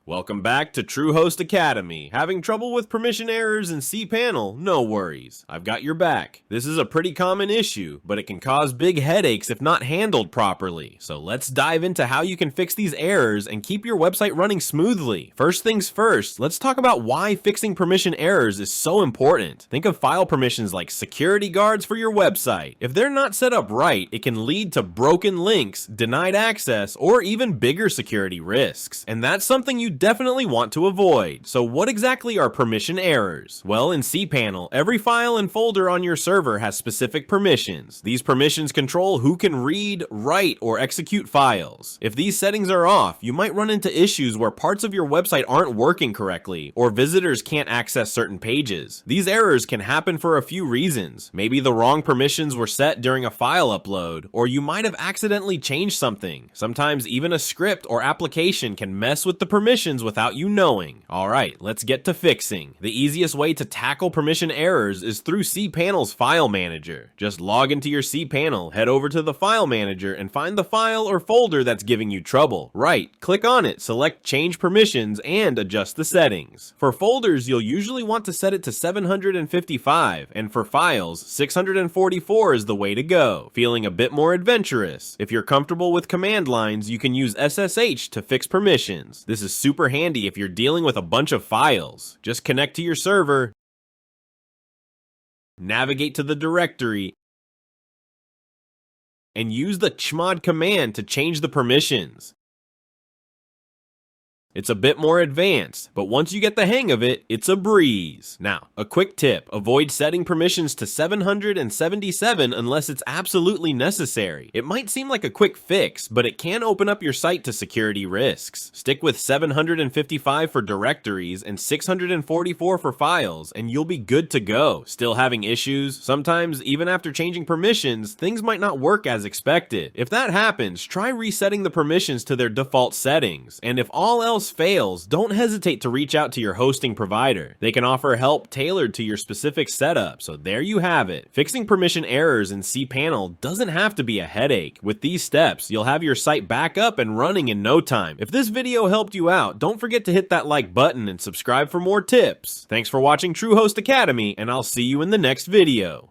Welcome back to TrueHost Academy. Having trouble with permission errors in cPanel? No worries, I've got your back. This is a pretty common issue, but it can cause big headaches if not handled properly. So let's dive into how you can fix these errors and keep your website running smoothly. First things first, let's talk about why fixing permission errors is so important. Think of file permissions like security guards for your website. If they're not set up right, it can lead to broken links, denied access, or even bigger security risks. And that's something you definitely want to avoid. So what exactly are permission errors? Well, in cPanel, every file and folder on your server has specific permissions. These permissions control who can read, write, or execute files. If these settings are off, you might run into issues where parts of your website aren't working correctly, or visitors can't access certain pages. These errors can happen for a few reasons. Maybe the wrong permissions were set during a file upload, or you might have accidentally changed something. Sometimes even a script or application can mess with the permissions without you knowing. Alright, let's get to fixing. The easiest way to tackle permission errors is through cPanel's file manager. Just log into your cPanel, head over to the file manager, and find the file or folder that's giving you trouble. Right, click on it, select change permissions, and adjust the settings. For folders, you'll usually want to set it to 755, and for files, 644 is the way to go. Feeling a bit more adventurous? If you're comfortable with command lines, you can use SSH to fix permissions. This is super handy if you're dealing with a bunch of files. Just connect to your server, navigate to the directory, and use the chmod command to change the permissions. It's a bit more advanced, but once you get the hang of it, it's a breeze. Now, a quick tip, avoid setting permissions to 777 unless it's absolutely necessary. It might seem like a quick fix, but it can open up your site to security risks. Stick with 755 for directories and 644 for files, and you'll be good to go. Still having issues? Sometimes, even after changing permissions, things might not work as expected. If that happens, try resetting the permissions to their default settings, and if all else fails, don't hesitate to reach out to your hosting provider. They can offer help tailored to your specific setup, so there you have it. Fixing permission errors in cPanel doesn't have to be a headache. With these steps, you'll have your site back up and running in no time. If this video helped you out, don't forget to hit that like button and subscribe for more tips. Thanks for watching TrueHost Academy, and I'll see you in the next video.